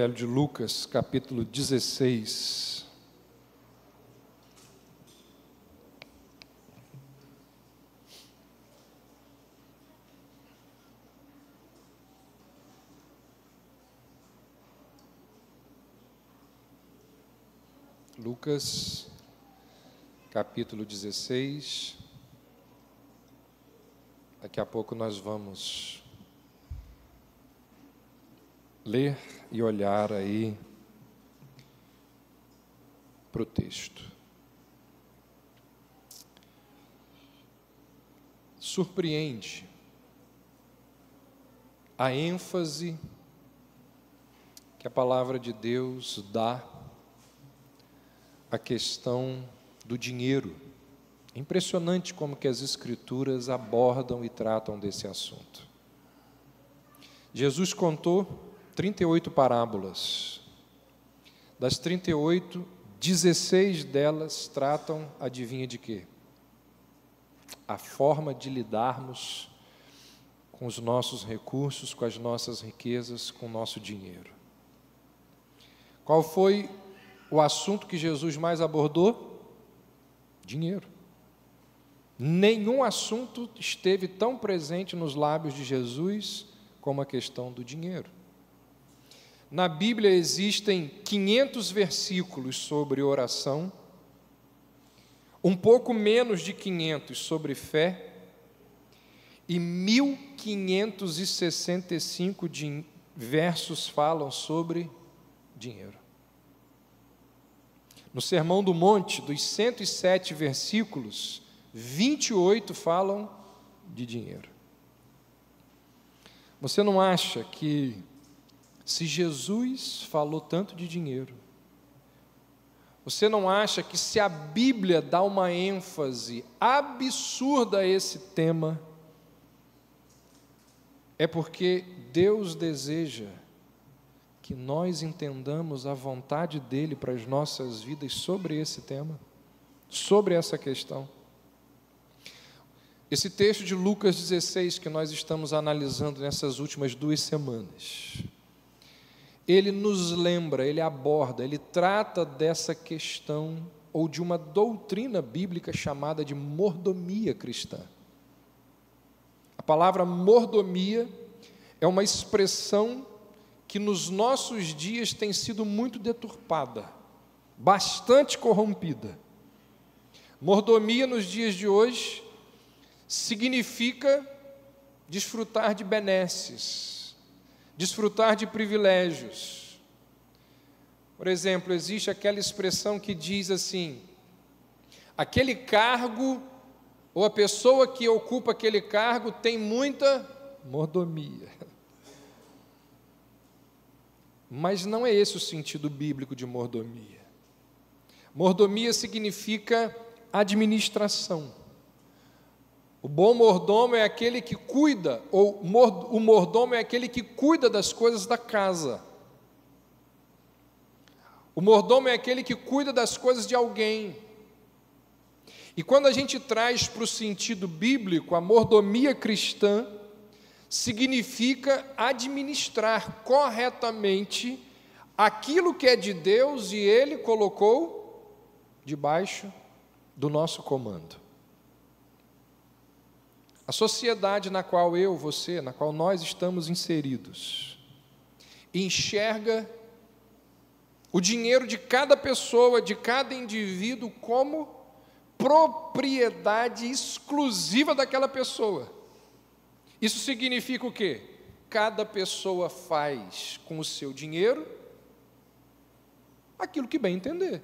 Evangelho de Lucas, capítulo 16. Lucas, capítulo 16. Daqui a pouco nós vamos ler e olhar aí para o texto. Surpreende a ênfase que a palavra de Deus dá à questão do dinheiro. É impressionante como que as Escrituras abordam e tratam desse assunto. Jesus contou 38 parábolas. Das 38, 16 delas tratam, adivinha de quê? A forma de lidarmos com os nossos recursos, com as nossas riquezas, com o nosso dinheiro. Qual foi o assunto que Jesus mais abordou? Dinheiro. Nenhum assunto esteve tão presente nos lábios de Jesus como a questão do dinheiro. Na Bíblia existem 500 versículos sobre oração, um pouco menos de 500 sobre fé e 1565 versos falam sobre dinheiro. No Sermão do Monte, dos 107 versículos, 28 falam de dinheiro. Você não acha que, se Jesus falou tanto de dinheiro, você não acha que, se a Bíblia dá uma ênfase absurda a esse tema, é porque Deus deseja que nós entendamos a vontade dEle para as nossas vidas sobre esse tema, sobre essa questão? Esse texto de Lucas 16 que nós estamos analisando nessas últimas 2 semanas, ele nos lembra, ele aborda, ele trata dessa questão ou de uma doutrina bíblica chamada de mordomia cristã. A palavra mordomia é uma expressão que nos nossos dias tem sido muito deturpada, bastante corrompida. Mordomia nos dias de hoje significa desfrutar de benesses, desfrutar de privilégios. Por exemplo, existe aquela expressão que diz assim: aquele cargo, ou a pessoa que ocupa aquele cargo tem muita mordomia. Mas não é esse o sentido bíblico de mordomia. Mordomia significa administração. O bom mordomo é aquele que cuida, ou o mordomo é aquele que cuida das coisas da casa. O mordomo é aquele que cuida das coisas de alguém. E quando a gente traz para o sentido bíblico, a mordomia cristã significa administrar corretamente aquilo que é de Deus e Ele colocou debaixo do nosso comando. A sociedade na qual você, na qual nós estamos inseridos, enxerga o dinheiro de cada pessoa, de cada indivíduo, como propriedade exclusiva daquela pessoa. Isso significa o quê? Cada pessoa faz com o seu dinheiro aquilo que bem entender.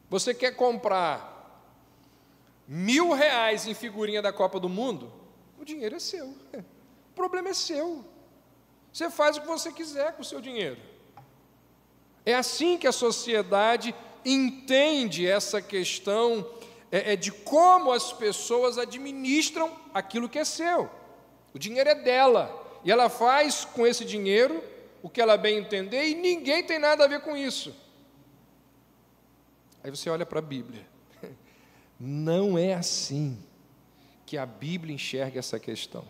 Você quer comprar R$1.000 em figurinha da Copa do Mundo? O dinheiro é seu. O problema é seu. Você faz o que você quiser com o seu dinheiro. É assim que a sociedade entende essa questão de como as pessoas administram aquilo que é seu. O dinheiro é dela. E ela faz com esse dinheiro o que ela bem entender e ninguém tem nada a ver com isso. Aí você olha para a Bíblia. Não é assim que a Bíblia enxerga essa questão.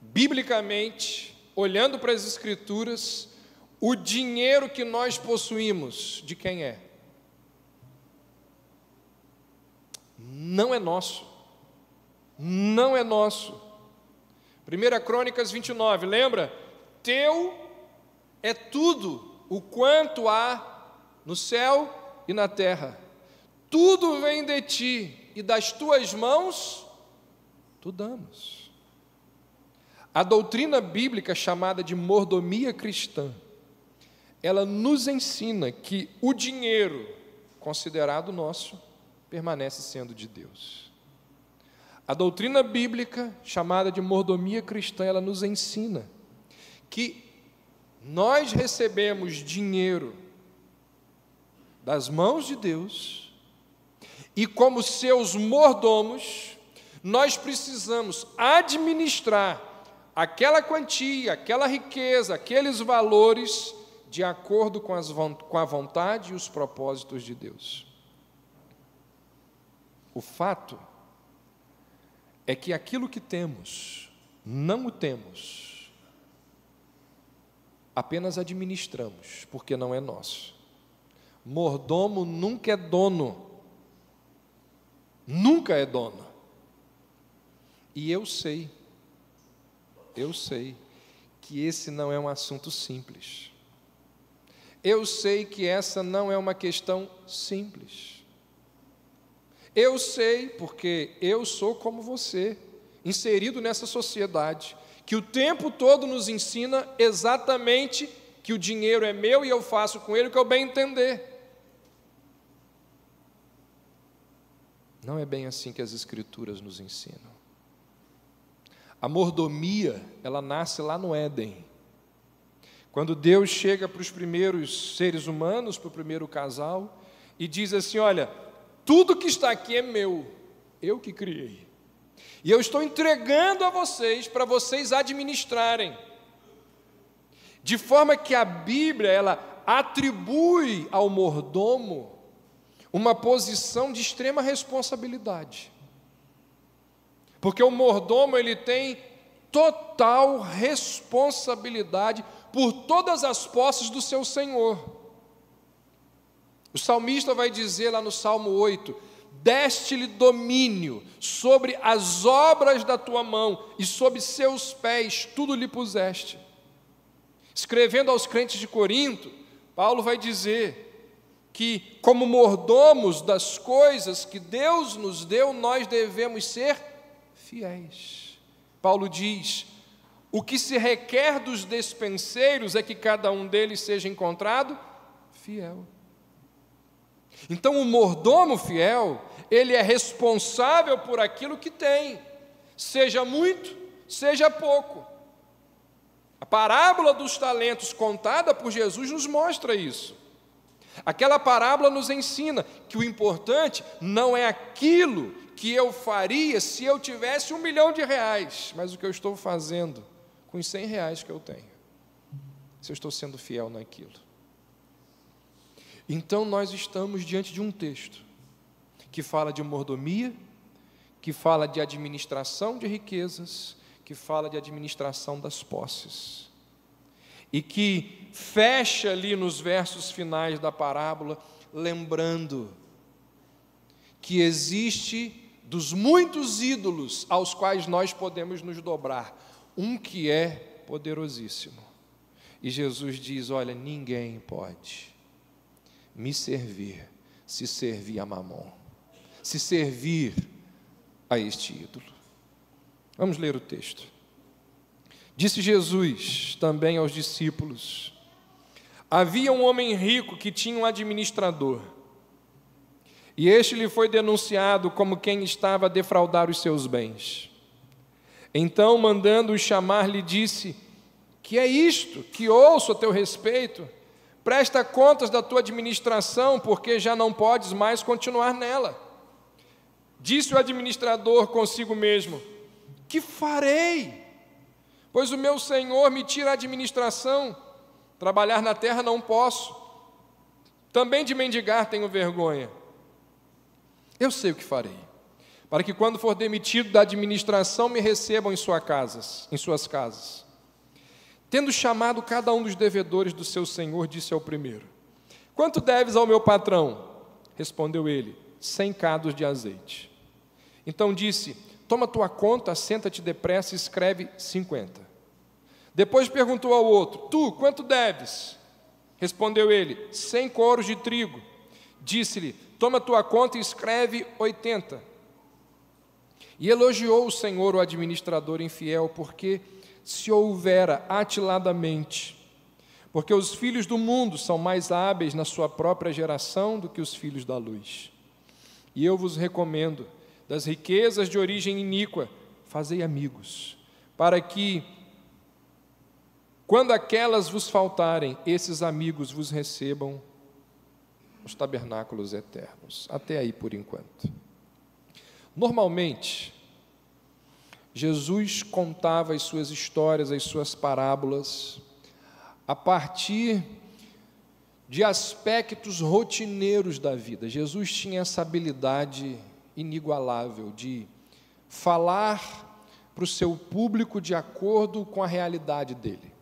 Biblicamente, olhando para as Escrituras, o dinheiro que nós possuímos, de quem é? Não é nosso. Não é nosso. 1 Crônicas 29, lembra? Teu é tudo o quanto há no céu e na terra. Tudo vem de ti e das tuas mãos tu damos. A doutrina bíblica chamada de mordomia cristã, ela nos ensina que o dinheiro considerado nosso permanece sendo de Deus. A doutrina bíblica chamada de mordomia cristã, ela nos ensina que nós recebemos dinheiro das mãos de Deus e, como seus mordomos, nós precisamos administrar aquela quantia, aquela riqueza, aqueles valores de acordo com a vontade e os propósitos de Deus. O fato é que aquilo que temos, não o temos, apenas administramos, porque não é nosso. Mordomo nunca é dono, nunca é dono. E eu sei que esse não é um assunto simples. Eu sei que essa não é uma questão simples. Eu sei, porque eu sou como você, inserido nessa sociedade, que o tempo todo nos ensina exatamente que o dinheiro é meu e eu faço com ele o que eu bem entender. Não é bem assim que as Escrituras nos ensinam. A mordomia, ela nasce lá no Éden. Quando Deus chega para os primeiros seres humanos, para o primeiro casal, e diz assim: olha, tudo que está aqui é meu, eu que criei. E eu estou entregando a vocês, para vocês administrarem. De forma que a Bíblia, ela atribui ao mordomo uma posição de extrema responsabilidade. Porque o mordomo, ele tem total responsabilidade por todas as posses do seu senhor. O salmista vai dizer lá no Salmo 8: deste-lhe domínio sobre as obras da tua mão, e sob seus pés tudo lhe puseste. Escrevendo aos crentes de Corinto, Paulo vai dizer que, como mordomos das coisas que Deus nos deu, nós devemos ser fiéis. Paulo diz: o que se requer dos despenseiros é que cada um deles seja encontrado fiel. Então, o mordomo fiel, ele é responsável por aquilo que tem, seja muito, seja pouco. A parábola dos talentos contada por Jesus nos mostra isso. Aquela parábola nos ensina que o importante não é aquilo que eu faria se eu tivesse R$1 milhão, mas o que eu estou fazendo com os R$100 que eu tenho, se eu estou sendo fiel naquilo. Então nós estamos diante de um texto que fala de mordomia, que fala de administração de riquezas, que fala de administração das posses, e que fecha ali nos versos finais da parábola, lembrando que existe, dos muitos ídolos aos quais nós podemos nos dobrar, um que é poderosíssimo. E Jesus diz: olha, ninguém pode me servir se servir a Mamon, se servir a este ídolo. Vamos ler o texto. Disse Jesus também aos discípulos: havia um homem rico que tinha um administrador, e este lhe foi denunciado como quem estava a defraudar os seus bens. Então, mandando-o chamar, lhe disse: que é isto que ouço a teu respeito? Presta contas da tua administração, porque já não podes mais continuar nela. Disse o administrador consigo mesmo: que farei? Pois o meu senhor me tira a administração. Trabalhar na terra não posso. Também de mendigar tenho vergonha. Eu sei o que farei, para que quando for demitido da administração me recebam em suas casas. Tendo chamado cada um dos devedores do seu senhor, disse ao primeiro: quanto deves ao meu patrão? Respondeu ele: 100 cados de azeite. Então disse: toma tua conta, senta-te depressa e escreve 50. Depois perguntou ao outro: tu, quanto deves? Respondeu ele: 100 coros de trigo. Disse-lhe: toma tua conta e escreve 80. E elogiou o Senhor o administrador infiel, porque se houvera atiladamente, porque os filhos do mundo são mais hábeis na sua própria geração do que os filhos da luz. E eu vos recomendo, das riquezas de origem iníqua, fazei amigos, para que, quando aquelas vos faltarem, esses amigos vos recebam os tabernáculos eternos. Até aí por enquanto. Normalmente, Jesus contava as suas histórias, as suas parábolas, a partir de aspectos rotineiros da vida. Jesus tinha essa habilidade inigualável de falar para o seu público de acordo com a realidade dele.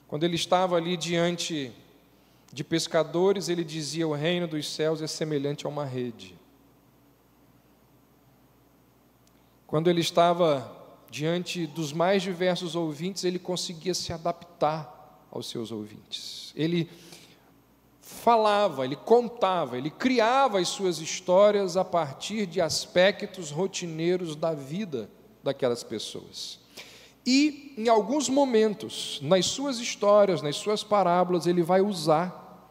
Quando ele estava ali diante de pescadores, ele dizia: o reino dos céus é semelhante a uma rede. Quando ele estava diante dos mais diversos ouvintes, ele conseguia se adaptar aos seus ouvintes. Ele falava, ele contava, ele criava as suas histórias a partir de aspectos rotineiros da vida daquelas pessoas. E, em alguns momentos, nas suas histórias, nas suas parábolas, ele vai usar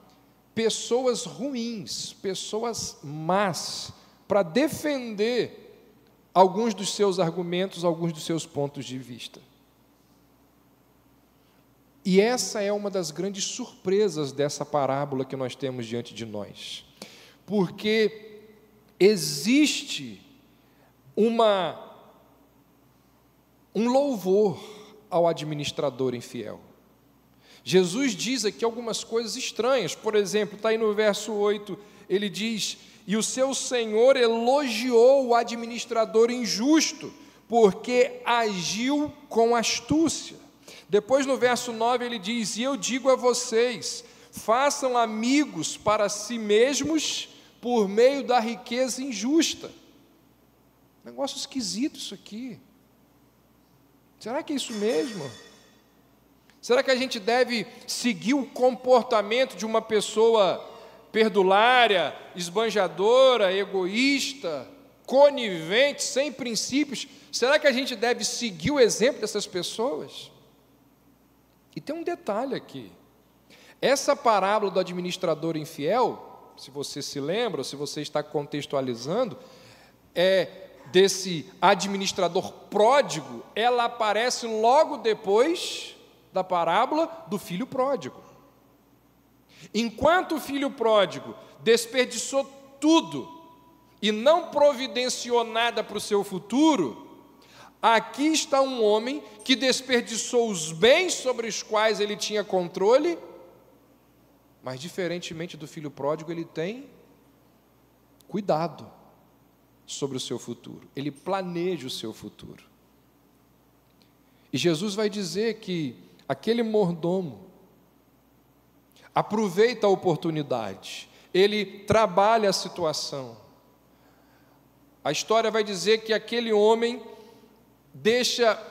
pessoas ruins, pessoas más, para defender alguns dos seus argumentos, alguns dos seus pontos de vista. E essa é uma das grandes surpresas dessa parábola que nós temos diante de nós, porque existe um louvor ao administrador infiel. Jesus diz aqui algumas coisas estranhas. Por exemplo, está aí no verso 8, ele diz: e o seu senhor elogiou o administrador injusto, porque agiu com astúcia. Depois, no verso 9, ele diz: e eu digo a vocês, façam amigos para si mesmos por meio da riqueza injusta. Negócio esquisito isso aqui. Será que é isso mesmo? Será que a gente deve seguir o comportamento de uma pessoa perdulária, esbanjadora, egoísta, conivente, sem princípios? Será que a gente deve seguir o exemplo dessas pessoas? E tem um detalhe aqui. Essa parábola do administrador infiel, se você se lembra, ou se você está contextualizando, desse administrador pródigo, ela aparece logo depois da parábola do filho pródigo. Enquanto o filho pródigo desperdiçou tudo e não providenciou nada para o seu futuro, aqui está um homem que desperdiçou os bens sobre os quais ele tinha controle, mas diferentemente do filho pródigo, ele tem cuidado sobre o seu futuro, ele planeja o seu futuro. E Jesus vai dizer que aquele mordomo aproveita a oportunidade, ele trabalha a situação. A história vai dizer que aquele homem deixa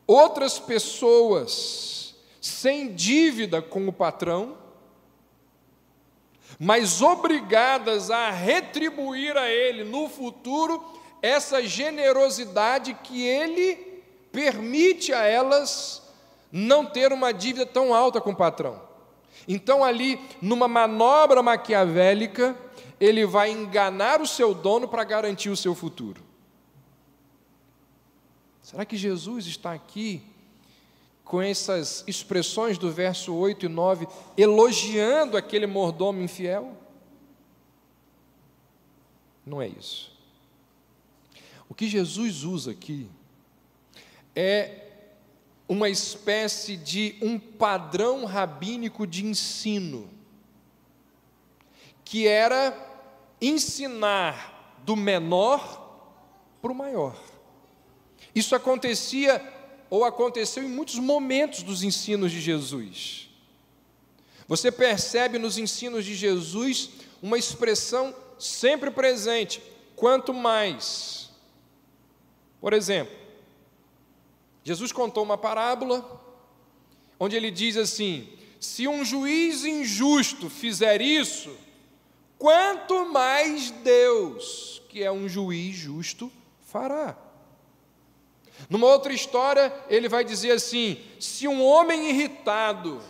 outras pessoas sem dívida com o patrão, mas obrigadas a retribuir a ele no futuro essa generosidade que ele permite a elas não ter uma dívida tão alta com o patrão. Então, ali, numa manobra maquiavélica, ele vai enganar o seu dono para garantir o seu futuro. Será que Jesus está aqui com essas expressões do verso 8 e 9, elogiando aquele mordomo infiel? Não é isso. O que Jesus usa aqui é uma espécie de um padrão rabínico de ensino, que era ensinar do menor para o maior. Isso acontecia ou aconteceu em muitos momentos dos ensinos de Jesus. Você percebe nos ensinos de Jesus uma expressão sempre presente: quanto mais. Por exemplo, Jesus contou uma parábola onde ele diz assim: se um juiz injusto fizer isso, quanto mais Deus, que é um juiz justo, fará. Numa outra história, ele vai dizer assim: se um homem irritado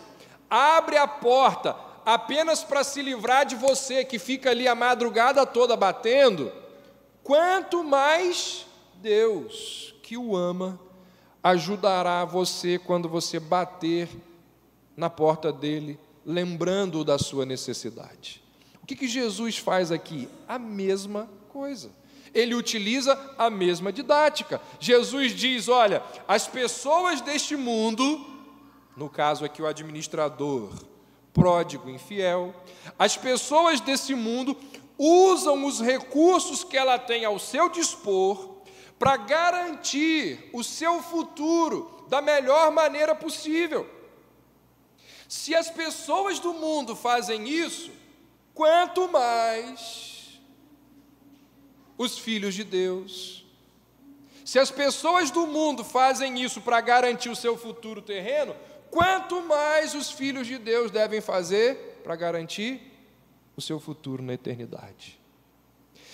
abre a porta apenas para se livrar de você, que fica ali a madrugada toda batendo, quanto mais Deus, que o ama, ajudará você quando você bater na porta dele, lembrando-o da sua necessidade. O que Jesus faz aqui? A mesma coisa. Ele utiliza a mesma didática. Jesus diz: olha, as pessoas deste mundo, no caso aqui o administrador, pródigo, infiel, as pessoas desse mundo usam os recursos que ela tem ao seu dispor para garantir o seu futuro da melhor maneira possível. Se as pessoas do mundo fazem isso, quanto mais os filhos de Deus. Se as pessoas do mundo fazem isso para garantir o seu futuro terreno, quanto mais os filhos de Deus devem fazer para garantir o seu futuro na eternidade.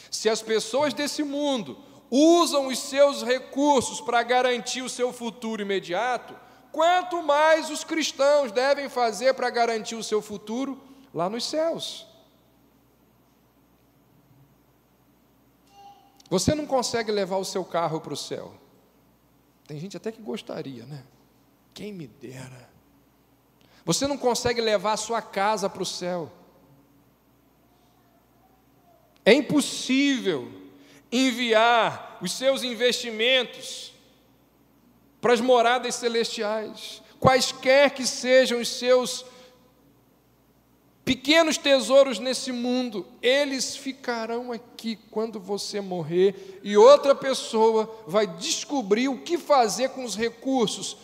Se as pessoas desse mundo usam os seus recursos para garantir o seu futuro imediato, quanto mais os cristãos devem fazer para garantir o seu futuro lá nos céus. Você não consegue levar o seu carro para o céu. Tem gente até que gostaria, né? Quem me dera. Você não consegue levar a sua casa para o céu. É impossível enviar os seus investimentos para as moradas celestiais. Quaisquer que sejam os seus pequenos tesouros nesse mundo, eles ficarão aqui quando você morrer, e outra pessoa vai descobrir o que fazer com os recursos,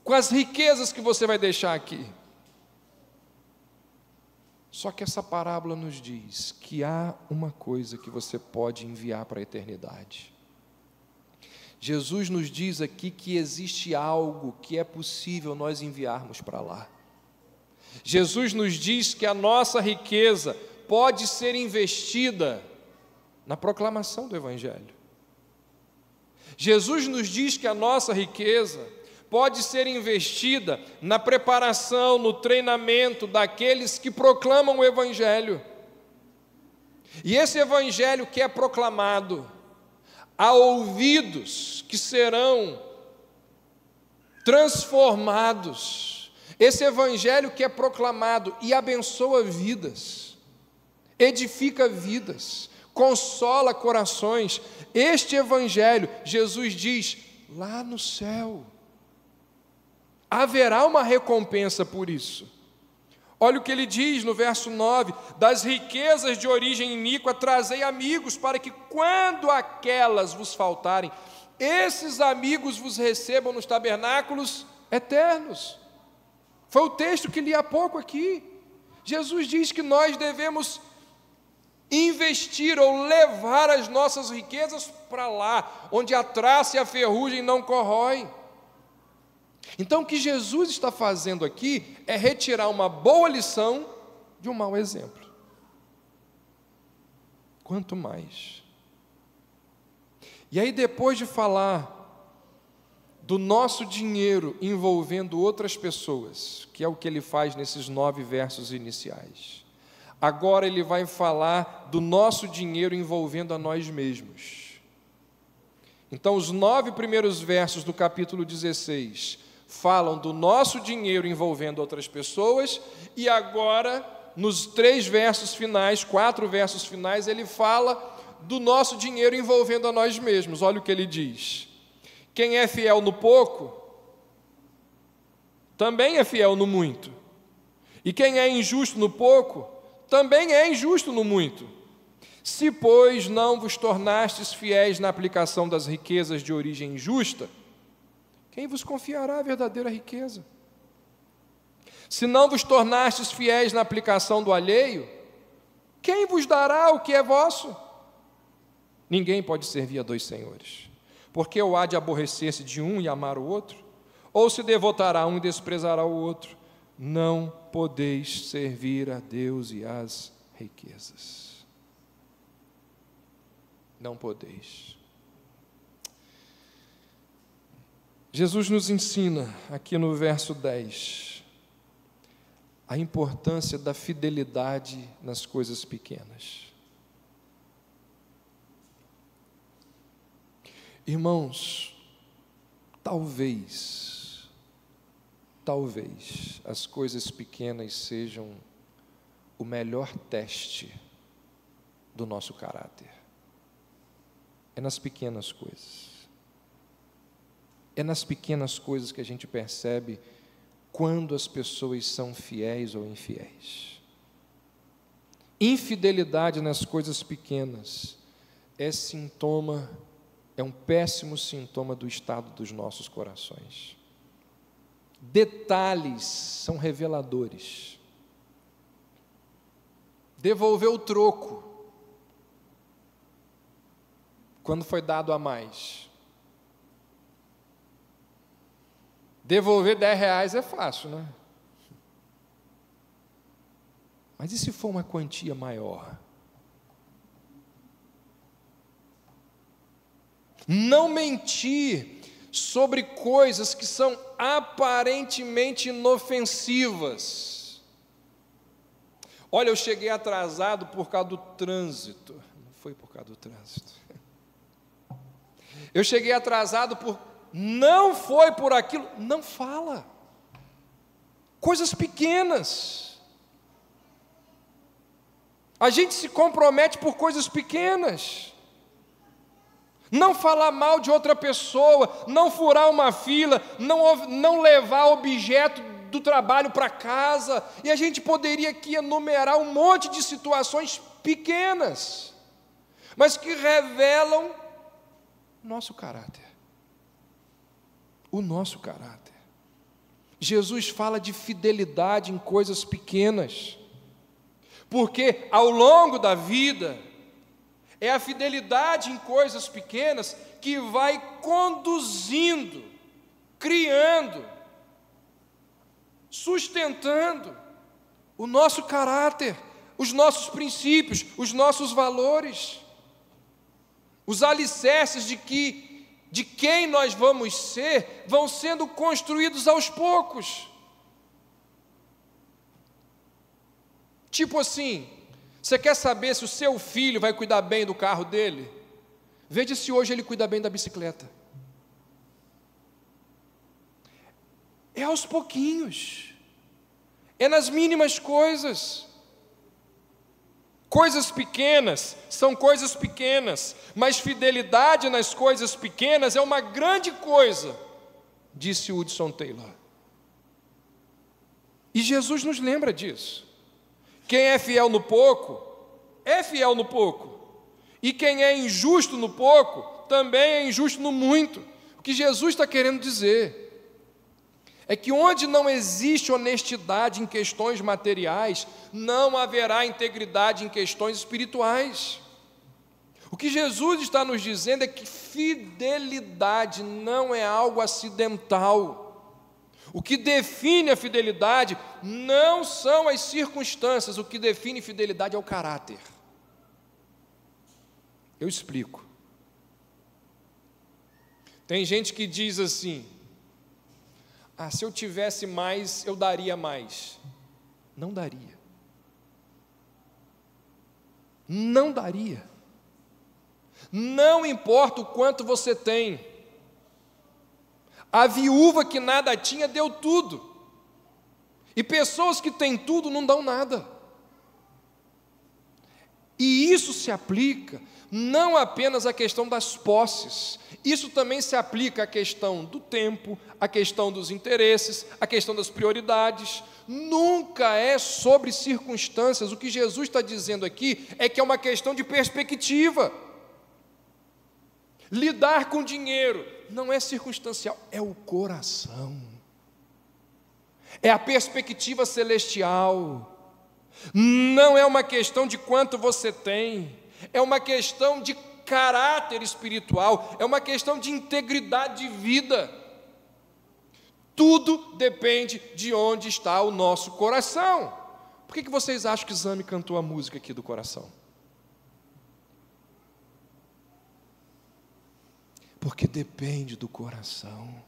com as riquezas que você vai deixar aqui. Só que essa parábola nos diz que há uma coisa que você pode enviar para a eternidade. Jesus nos diz aqui que existe algo que é possível nós enviarmos para lá. Jesus nos diz que a nossa riqueza pode ser investida na proclamação do Evangelho. Jesus nos diz que a nossa riqueza pode ser investida na preparação, no treinamento daqueles que proclamam o Evangelho. E esse Evangelho que é proclamado a ouvidos que serão transformados, esse Evangelho que é proclamado e abençoa vidas, edifica vidas, consola corações, este Evangelho, Jesus diz, lá no céu, haverá uma recompensa por isso. Olha o que ele diz no verso 9: das riquezas de origem iníqua trazei amigos, para que quando aquelas vos faltarem, esses amigos vos recebam nos tabernáculos eternos. Foi o texto que li há pouco aqui. Jesus diz que nós devemos investir ou levar as nossas riquezas para lá, onde a traça e a ferrugem não corroem. Então o que Jesus está fazendo aqui é retirar uma boa lição de um mau exemplo. Quanto mais. E aí, depois de falar do nosso dinheiro envolvendo outras pessoas, que é o que ele faz nesses 9 versos iniciais, agora ele vai falar do nosso dinheiro envolvendo a nós mesmos. Então, os 9 primeiros versos do capítulo 16 falam do nosso dinheiro envolvendo outras pessoas, e agora, nos 3 versos finais, 4 versos finais, ele fala do nosso dinheiro envolvendo a nós mesmos. Olha o que ele diz: quem é fiel no pouco, também é fiel no muito. E quem é injusto no pouco, também é injusto no muito. Se, pois, não vos tornastes fiéis na aplicação das riquezas de origem injusta, Quem vos confiará a verdadeira riqueza? Se não vos tornastes fiéis na aplicação do alheio, quem vos dará o que é vosso? Ninguém pode servir a dois senhores, porque ou há de aborrecer-se de um e amar o outro, ou se devotará a um e desprezará o outro. Não podeis servir a Deus e às riquezas. Não podeis. Jesus nos ensina, aqui no verso 10, a importância da fidelidade nas coisas pequenas. Irmãos, talvez as coisas pequenas sejam o melhor teste do nosso caráter. É nas pequenas coisas. É nas pequenas coisas que a gente percebe quando as pessoas são fiéis ou infiéis. Infidelidade nas coisas pequenas é um péssimo sintoma do estado dos nossos corações. Detalhes são reveladores. Devolver o troco quando foi dado a mais. Devolver R$10 é fácil, né? Mas e se for uma quantia maior? Não mentir sobre coisas que são aparentemente inofensivas. Olha, eu cheguei atrasado por causa do trânsito. Não foi por causa do trânsito. Eu cheguei atrasado não foi por aquilo. Não fala. Coisas pequenas. A gente se compromete por coisas pequenas. Não falar mal de outra pessoa, não furar uma fila, não levar objeto do trabalho para casa. E a gente poderia aqui enumerar um monte de situações pequenas, mas que revelam nosso caráter. O nosso caráter. Jesus fala de fidelidade em coisas pequenas, porque ao longo da vida, é a fidelidade em coisas pequenas que vai conduzindo, criando, sustentando o nosso caráter, os nossos princípios, os nossos valores, os alicerces de quem nós vamos ser, vão sendo construídos aos poucos. Tipo assim, você quer saber se o seu filho vai cuidar bem do carro dele? Veja se hoje ele cuida bem da bicicleta. É aos pouquinhos. É nas mínimas coisas. Coisas pequenas são coisas pequenas, mas fidelidade nas coisas pequenas é uma grande coisa, disse Hudson Taylor. E Jesus nos lembra disso. Quem é fiel no pouco, é fiel no pouco. E quem é injusto no pouco, também é injusto no muito. O que Jesus está querendo dizer é que onde não existe honestidade em questões materiais, não haverá integridade em questões espirituais. O que Jesus está nos dizendo é que fidelidade não é algo acidental. O que define a fidelidade não são as circunstâncias, o que define fidelidade é o caráter. Eu explico. Tem gente que diz assim: se eu tivesse mais, eu daria mais. Não daria. Não daria. Não importa o quanto você tem. A viúva que nada tinha deu tudo. E pessoas que têm tudo não dão nada. E isso se aplica não apenas à questão das posses. Isso também se aplica à questão do tempo, à questão dos interesses, à questão das prioridades. Nunca é sobre circunstâncias. O que Jesus está dizendo aqui é que é uma questão de perspectiva. Lidar com dinheiro não é circunstancial, é o coração. É a perspectiva celestial. Não é uma questão de quanto você tem, é uma questão de caráter espiritual, é uma questão de integridade de vida. Tudo depende de onde está o nosso coração. Por que vocês acham que Zami cantou a música aqui do coração? Porque depende do coração.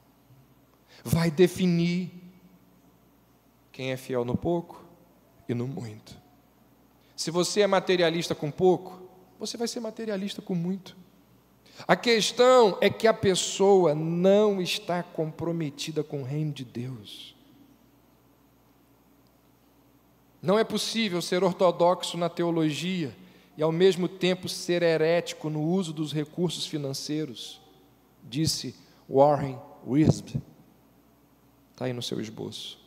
Vai definir quem é fiel no pouco e no muito. Se você é materialista com pouco, você vai ser materialista com muito. A questão é que a pessoa não está comprometida com o reino de Deus. Não é possível ser ortodoxo na teologia e ao mesmo tempo ser herético no uso dos recursos financeiros, disse Warren Wiersbe. Está aí no seu esboço.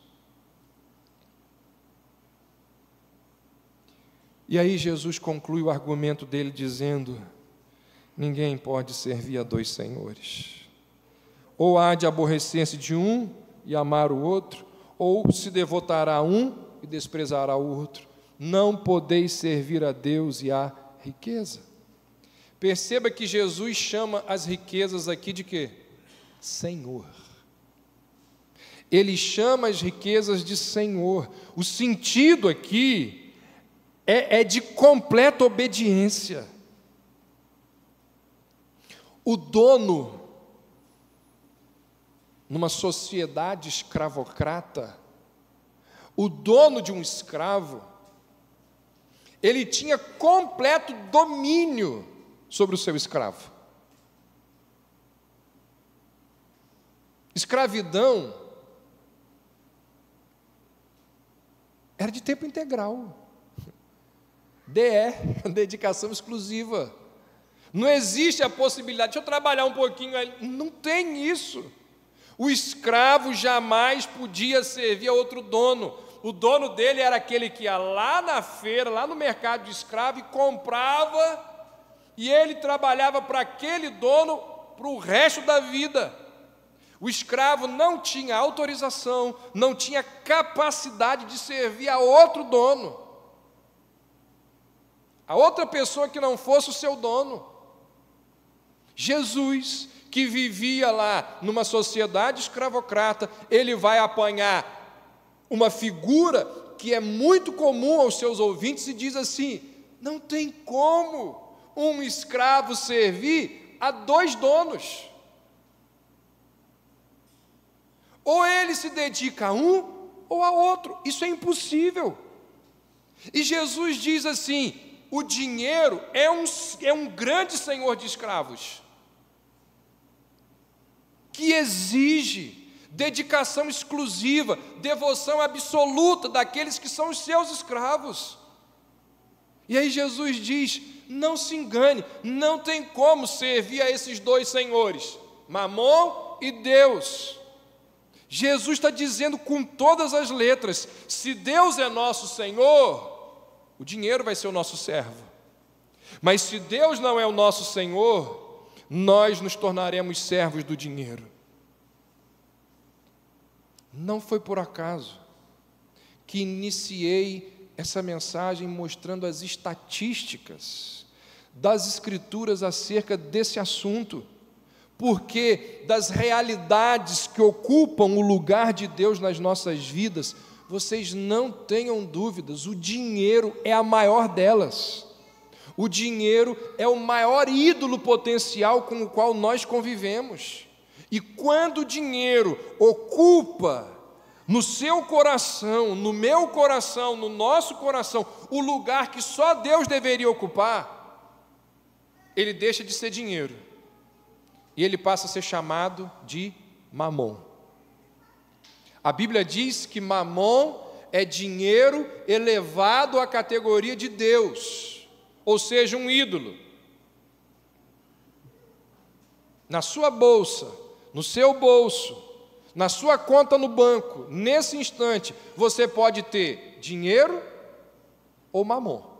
E aí Jesus conclui o argumento dele dizendo: ninguém pode servir a dois senhores. Ou há de aborrecer-se de um e amar o outro, ou se devotará a um e desprezará o outro. Não podeis servir a Deus e à riqueza. Perceba que Jesus chama as riquezas aqui de quê? Senhor. Ele chama as riquezas de Senhor. O sentido aqui é de completa obediência. O dono, numa sociedade escravocrata, o dono de um escravo, ele tinha completo domínio sobre o seu escravo. Escravidão era de tempo integral. DE, dedicação exclusiva. Não existe a possibilidade, deixa eu trabalhar um pouquinho aí. Não tem isso. O escravo jamais podia servir a outro dono. O dono dele era aquele que ia lá na feira, lá no mercado de escravo e comprava, e ele trabalhava para aquele dono para o resto da vida. O escravo não tinha autorização, não tinha capacidade de servir a outro dono, a outra pessoa que não fosse o seu dono. Jesus, que vivia lá numa sociedade escravocrata, ele vai apanhar uma figura que é muito comum aos seus ouvintes e diz assim: não tem como um escravo servir a dois donos. Ou ele se dedica a um ou a outro. Isso é impossível. E Jesus diz assim: o dinheiro é um grande senhor de escravos, que exige dedicação exclusiva, devoção absoluta daqueles que são os seus escravos. E aí Jesus diz: não se engane, não tem como servir a esses dois senhores, Mamon e Deus. Jesus está dizendo com todas as letras: se Deus é nosso Senhor, o dinheiro vai ser o nosso servo. Mas se Deus não é o nosso Senhor, nós nos tornaremos servos do dinheiro. Não foi por acaso que iniciei essa mensagem mostrando as estatísticas das Escrituras acerca desse assunto, porque das realidades que ocupam o lugar de Deus nas nossas vidas, vocês não tenham dúvidas, o dinheiro é a maior delas. O dinheiro é o maior ídolo potencial com o qual nós convivemos. E quando o dinheiro ocupa no seu coração, no meu coração, no nosso coração, o lugar que só Deus deveria ocupar, ele deixa de ser dinheiro e ele passa a ser chamado de Mamon. A Bíblia diz que Mamon é dinheiro elevado à categoria de Deus, ou seja, um ídolo. Na sua bolsa, no seu bolso, na sua conta no banco, nesse instante, você pode ter dinheiro ou Mamon.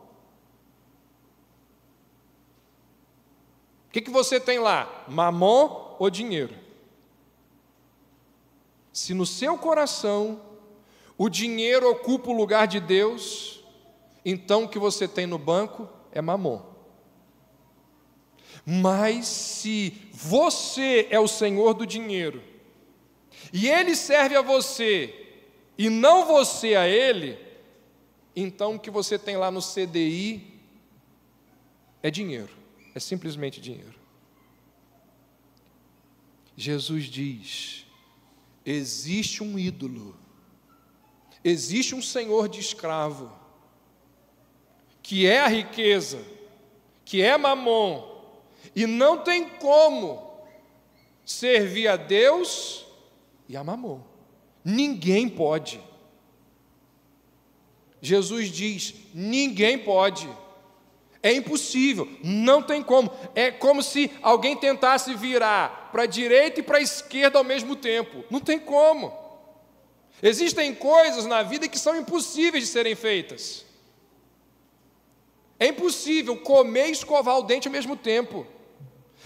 O que você tem lá? Mamon ou dinheiro? Se no seu coração o dinheiro ocupa o lugar de Deus, então o que você tem no banco é mamon. Mas se você é o senhor do dinheiro, e ele serve a você, e não você a ele, então o que você tem lá no CDI é dinheiro, é simplesmente dinheiro. Jesus diz: existe um ídolo, existe um senhor de escravo, que é a riqueza, que é mamon, e não tem como servir a Deus e a mamon. Ninguém pode. Jesus diz: ninguém pode. É impossível, não tem como. É como se alguém tentasse virar para a direita e para a esquerda ao mesmo tempo. Não tem como. Existem coisas na vida que são impossíveis de serem feitas. É impossível comer e escovar o dente ao mesmo tempo.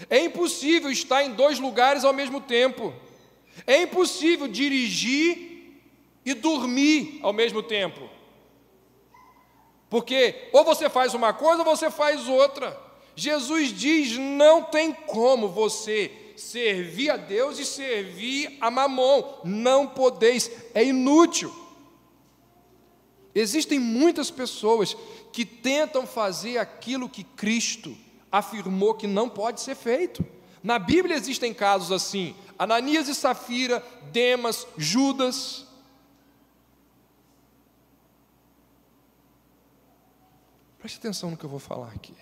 É impossível estar em 2 lugares ao mesmo tempo. É impossível dirigir e dormir ao mesmo tempo. Porque ou você faz uma coisa ou você faz outra. Jesus diz: não tem como você servir a Deus e servir a mamon. Não podeis, é inútil. Existem muitas pessoas que tentam fazer aquilo que Cristo afirmou que não pode ser feito. Na Bíblia existem casos assim: Ananias e Safira, Demas, Judas. Preste atenção no que eu vou falar aqui.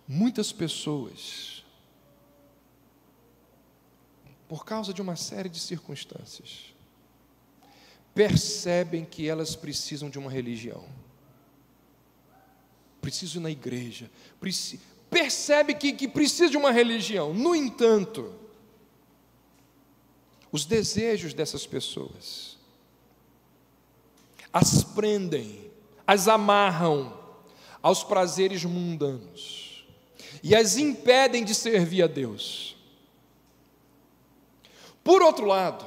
Muitas pessoas, por causa de uma série de circunstâncias, percebem que elas precisam de uma religião. Precisam ir na igreja. Percebe que precisa de uma religião. No entanto, os desejos dessas pessoas as prendem, as amarram aos prazeres mundanos e as impedem de servir a Deus. Por outro lado,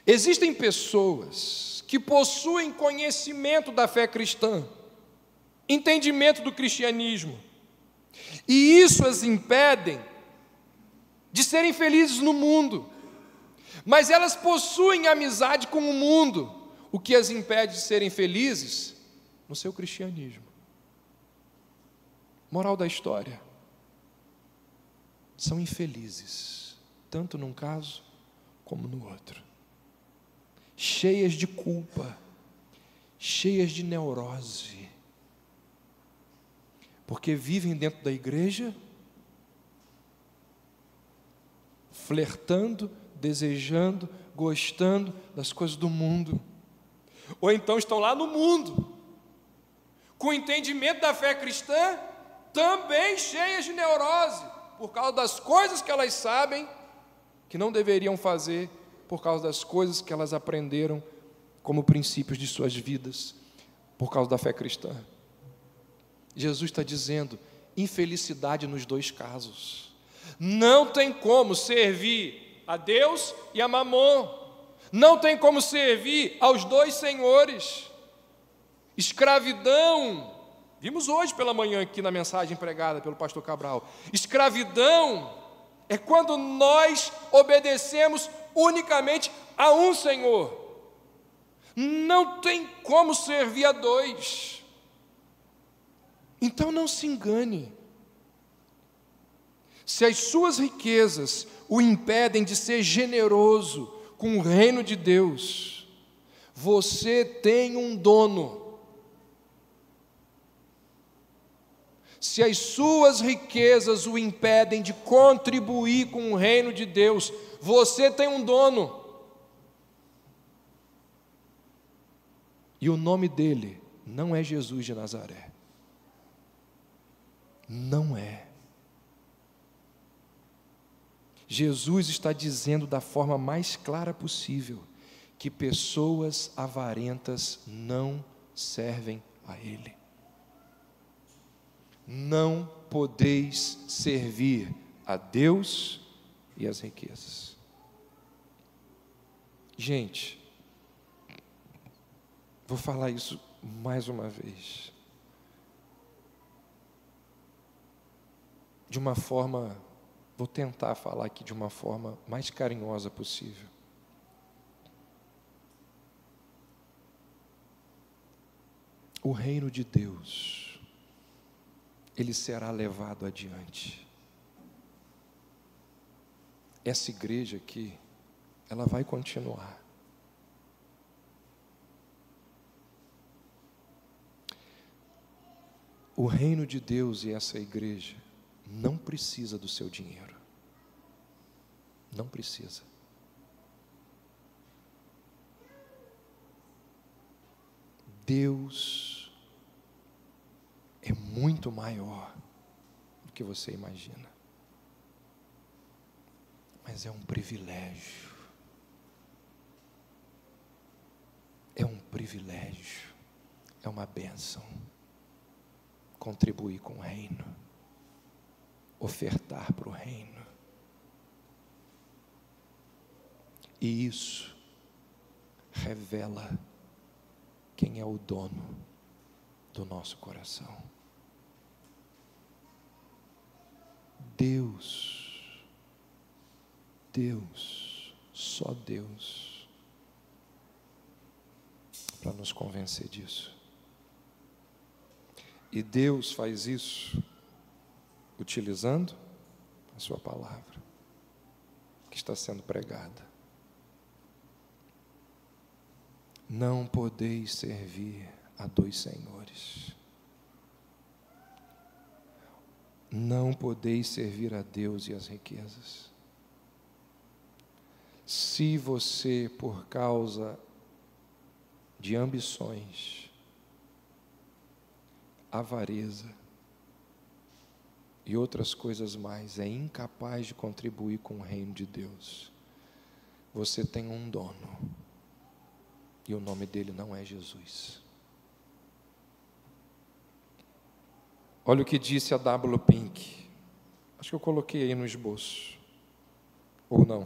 existem pessoas que possuem conhecimento da fé cristã, entendimento do cristianismo, e isso as impedem de serem felizes no mundo, mas elas possuem amizade com o mundo, o que as impede de serem felizes no seu cristianismo. Moral da história: são infelizes, tanto num caso como no outro, cheias de culpa, cheias de neurose, porque vivem dentro da igreja, flertando, desejando, gostando das coisas do mundo, ou então estão lá no mundo, com entendimento da fé cristã, também cheias de neurose, por causa das coisas que elas sabem que não deveriam fazer, por causa das coisas que elas aprenderam como princípios de suas vidas, por causa da fé cristã. Jesus está dizendo: infelicidade nos 2 casos. Não tem como servir a Deus e a mamon. Não tem como servir aos 2 senhores. Escravidão, vimos hoje pela manhã aqui na mensagem pregada pelo pastor Cabral. Escravidão é quando nós obedecemos unicamente a um Senhor. Não tem como servir a 2. Então não se engane. Se as suas riquezas o impedem de ser generoso com o reino de Deus, você tem um dono. Se as suas riquezas o impedem de contribuir com o reino de Deus, você tem um dono. E o nome dele não é Jesus de Nazaré. Não é. Jesus está dizendo da forma mais clara possível que pessoas avarentas não servem a Ele. Não podeis servir a Deus e as riquezas. Gente, vou falar isso mais uma vez. De uma forma, vou tentar falar aqui de uma forma mais carinhosa possível. O reino de Deus, ele será levado adiante. Essa igreja aqui, ela vai continuar. O reino de Deus e essa igreja não precisa do seu dinheiro. Não precisa. Deus é muito maior do que você imagina. Mas é um privilégio. É um privilégio. É uma bênção. Contribuir com o reino. Ofertar para o reino. E isso revela quem é o dono do nosso coração. Deus, só Deus, para nos convencer disso. E Deus faz isso utilizando a sua palavra, que está sendo pregada. Não podeis servir a dois senhores. Não podeis servir a Deus e as riquezas. Se você, por causa de ambições, avareza e outras coisas mais, é incapaz de contribuir com o reino de Deus, você tem um dono. E o nome dele não é Jesus. Olha o que disse a W. Pink. Acho que eu coloquei aí no esboço. Ou não.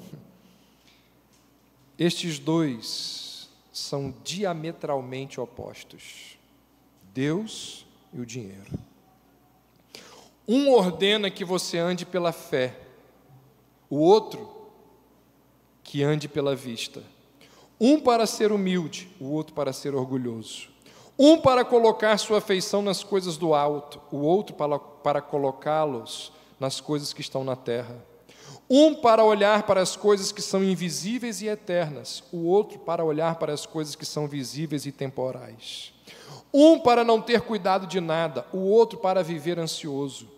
Estes dois são diametralmente opostos. Deus e o dinheiro. Um ordena que você ande pela fé. O outro, que ande pela vista. Um para ser humilde, o outro para ser orgulhoso. Um para colocar sua afeição nas coisas do alto, o outro para colocá-los nas coisas que estão na terra. Um para olhar para as coisas que são invisíveis e eternas, o outro para olhar para as coisas que são visíveis e temporais. Um para não ter cuidado de nada, o outro para viver ansioso.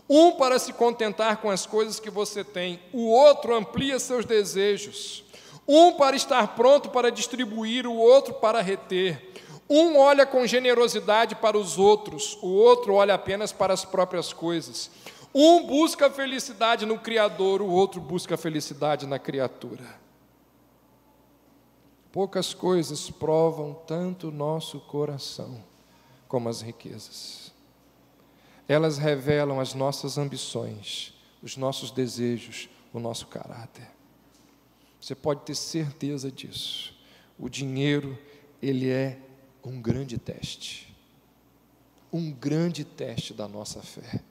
Um para se contentar com as coisas que você tem, o outro amplia seus desejos. Um para estar pronto para distribuir, o outro para reter. Um olha com generosidade para os outros, o outro olha apenas para as próprias coisas. Um busca a felicidade no Criador, o outro busca a felicidade na criatura. Poucas coisas provam tanto o nosso coração como as riquezas. Elas revelam as nossas ambições, os nossos desejos, o nosso caráter. Você pode ter certeza disso. O dinheiro, ele é um grande teste. Um grande teste da nossa fé.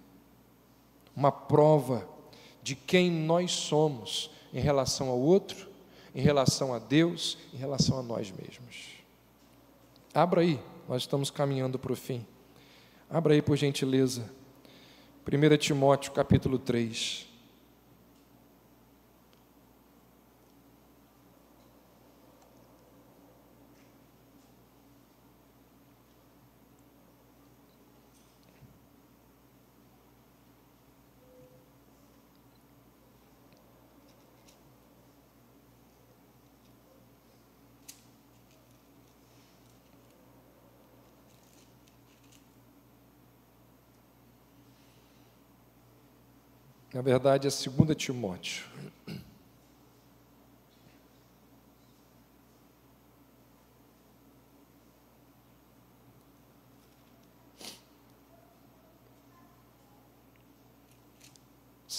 Uma prova de quem nós somos em relação ao outro, em relação a Deus, em relação a nós mesmos. Abra aí, nós estamos caminhando para o fim. Abra aí, por gentileza. 1 Timóteo, capítulo 3. Na verdade, é 2 Timóteo.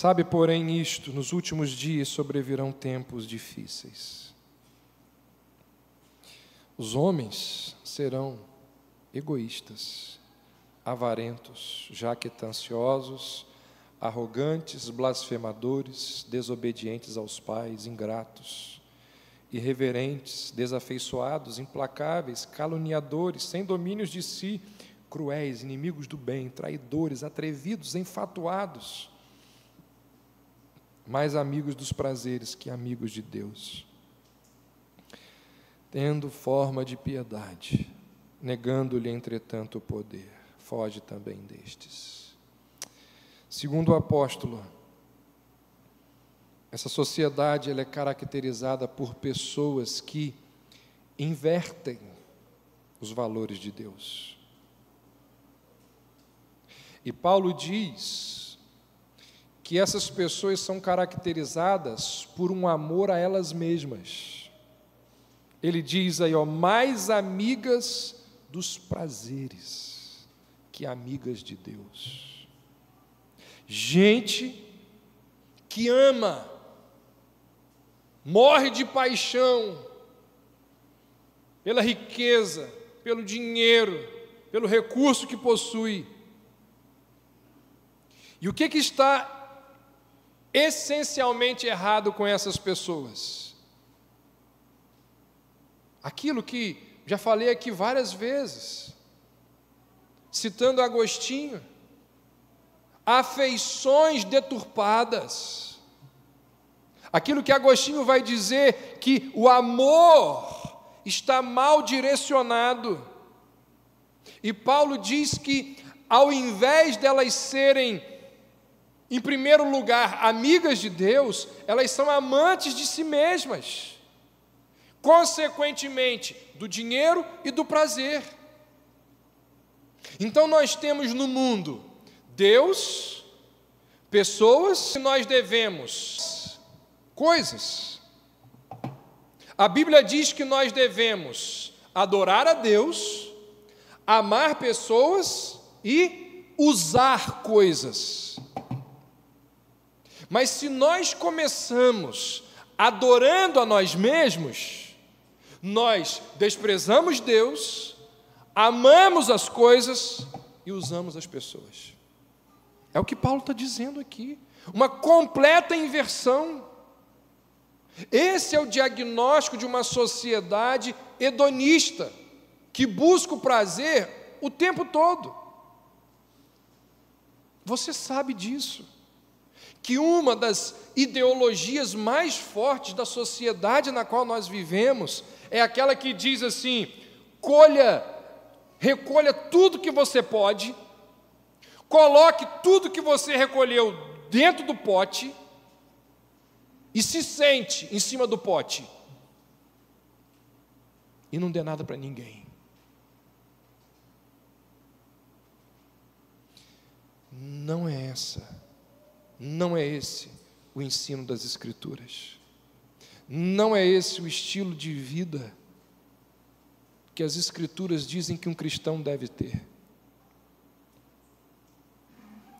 Sabe, porém, isto: nos últimos dias sobrevirão tempos difíceis. Os homens serão egoístas, avarentos, jactanciosos, arrogantes, blasfemadores, desobedientes aos pais, ingratos, irreverentes, desafeiçoados, implacáveis, caluniadores, sem domínios de si, cruéis, inimigos do bem, traidores, atrevidos, enfatuados, mais amigos dos prazeres que amigos de Deus, tendo forma de piedade, negando-lhe, entretanto, o poder. Foge também destes. Segundo o apóstolo, essa sociedade ela é caracterizada por pessoas que invertem os valores de Deus. E Paulo diz que essas pessoas são caracterizadas por um amor a elas mesmas. Ele diz aí, mais amigas dos prazeres que amigas de Deus. Gente que ama, morre de paixão pela riqueza, pelo dinheiro, pelo recurso que possui. E o que está essencialmente errado com essas pessoas? Aquilo que já falei aqui várias vezes, citando Agostinho, afeições deturpadas. Aquilo que Agostinho vai dizer que o amor está mal direcionado. E Paulo diz que, ao invés delas serem, em primeiro lugar, amigas de Deus, elas são amantes de si mesmas, consequentemente, do dinheiro e do prazer. Então nós temos no mundo Deus, pessoas que nós devemos, coisas. A Bíblia diz que nós devemos adorar a Deus, amar pessoas e usar coisas. Mas se nós começamos adorando a nós mesmos, nós desprezamos Deus, amamos as coisas e usamos as pessoas. É o que Paulo está dizendo aqui. Uma completa inversão. Esse é o diagnóstico de uma sociedade hedonista, que busca o prazer o tempo todo. Você sabe disso. Que uma das ideologias mais fortes da sociedade na qual nós vivemos é aquela que diz assim: recolha tudo que você pode, coloque tudo que você recolheu dentro do pote e se sente em cima do pote e não dê nada para ninguém. Não é esse o ensino das Escrituras. Não é esse o estilo de vida que as Escrituras dizem que um cristão deve ter.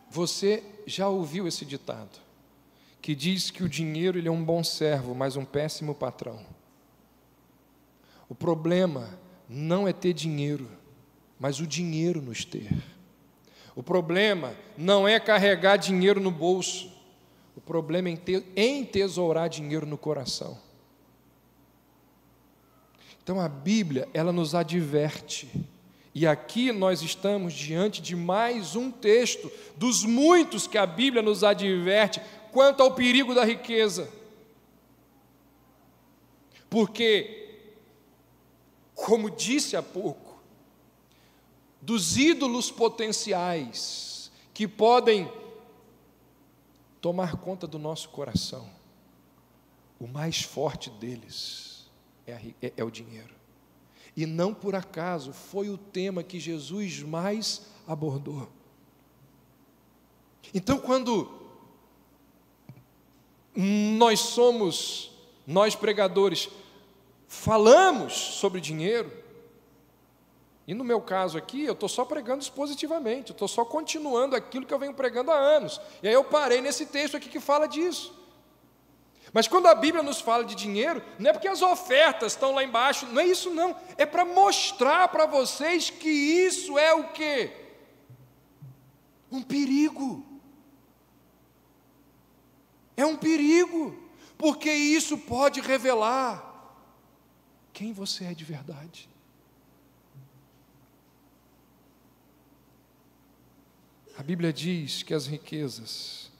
Você já ouviu esse ditado, que diz que o dinheiro ele é um bom servo, mas um péssimo patrão. O problema não é ter dinheiro, mas o dinheiro nos ter. O problema não é carregar dinheiro no bolso, o problema é entesourar dinheiro no coração. Então a Bíblia, ela nos adverte, e aqui nós estamos diante de mais um texto, dos muitos que a Bíblia nos adverte, quanto ao perigo da riqueza. Porque, como disse há pouco, dos ídolos potenciais que podem tomar conta do nosso coração, o mais forte deles é o dinheiro. E não por acaso foi o tema que Jesus mais abordou. Então, quando nós pregadores, falamos sobre dinheiro, E no meu caso aqui, eu estou só pregando positivamente, eu estou só continuando aquilo que eu venho pregando há anos. E aí eu parei nesse texto aqui que fala disso. Mas quando a Bíblia nos fala de dinheiro, não é porque as ofertas estão lá embaixo, não é isso não. É para mostrar para vocês que isso é o quê? Um perigo. É um perigo, porque isso pode revelar quem você é de verdade. A Bíblia diz que as riquezas,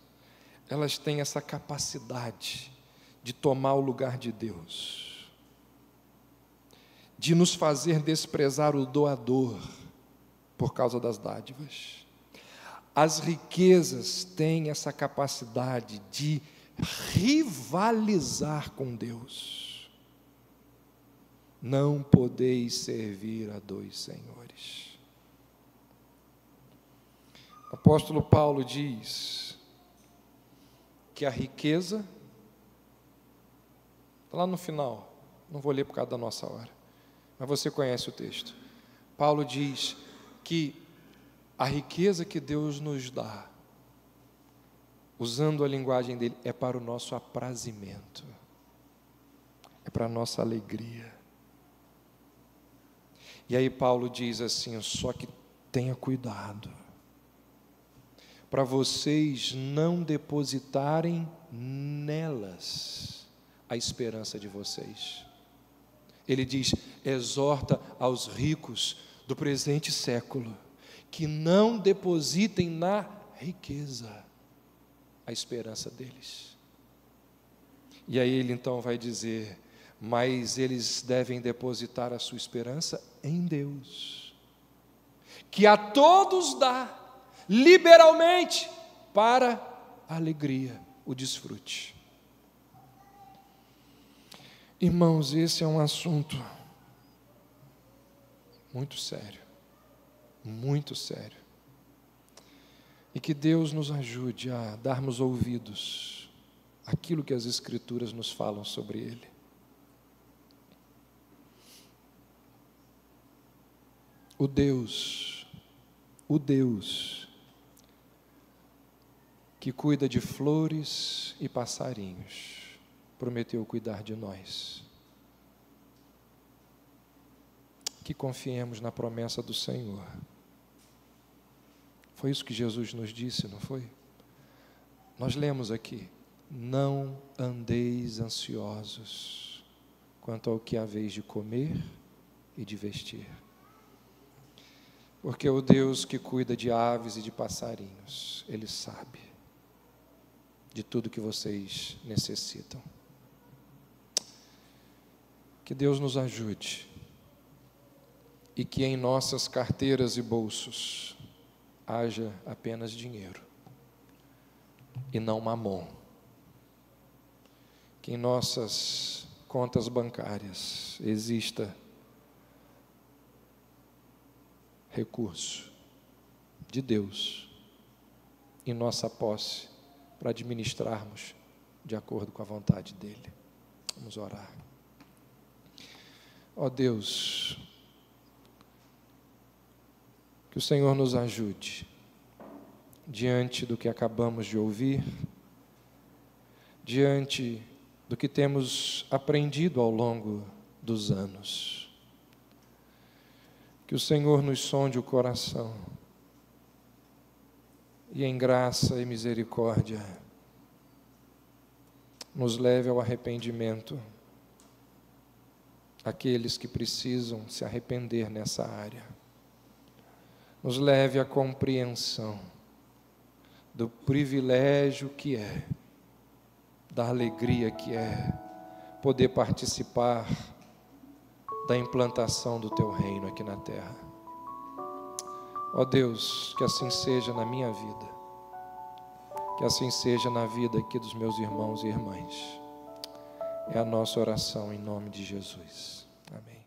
elas têm essa capacidade de tomar o lugar de Deus, de nos fazer desprezar o doador por causa das dádivas. As riquezas têm essa capacidade de rivalizar com Deus. Não podeis servir a dois senhores. O apóstolo Paulo diz que a riqueza, está lá no final, não vou ler por causa da nossa hora, mas você conhece o texto. Paulo diz que a riqueza que Deus nos dá, usando a linguagem dele, é para o nosso aprazimento, é para a nossa alegria. E aí Paulo diz assim, só que tenha cuidado, para vocês não depositarem nelas a esperança de vocês. Ele diz, exorta aos ricos do presente século, que não depositem na riqueza a esperança deles. E aí ele então vai dizer, mas eles devem depositar a sua esperança em Deus, que a todos dá, liberalmente, para a alegria, o desfrute. Irmãos, esse é um assunto muito sério, muito sério. E que Deus nos ajude a darmos ouvidos àquilo que as Escrituras nos falam sobre ele. O Deus que cuida de flores e passarinhos, prometeu cuidar de nós. Que confiemos na promessa do Senhor. Foi isso que Jesus nos disse, não foi? Nós lemos aqui, não andeis ansiosos quanto ao que haveis de comer e de vestir. Porque o Deus que cuida de aves e de passarinhos, Ele sabe de tudo que vocês necessitam. Que Deus nos ajude e que em nossas carteiras e bolsos haja apenas dinheiro e não mamon. Que em nossas contas bancárias exista recurso de Deus em nossa posse para administrarmos de acordo com a vontade dEle. Vamos orar. Ó Deus, que o Senhor nos ajude, diante do que acabamos de ouvir, diante do que temos aprendido ao longo dos anos. Que o Senhor nos sonde o coração, e em graça e misericórdia, nos leve ao arrependimento, aqueles que precisam se arrepender nessa área. Nos leve à compreensão do privilégio que é, da alegria que é, poder participar da implantação do Teu reino aqui na terra. Ó Deus, que assim seja na minha vida, que assim seja na vida aqui dos meus irmãos e irmãs. É a nossa oração em nome de Jesus. Amém.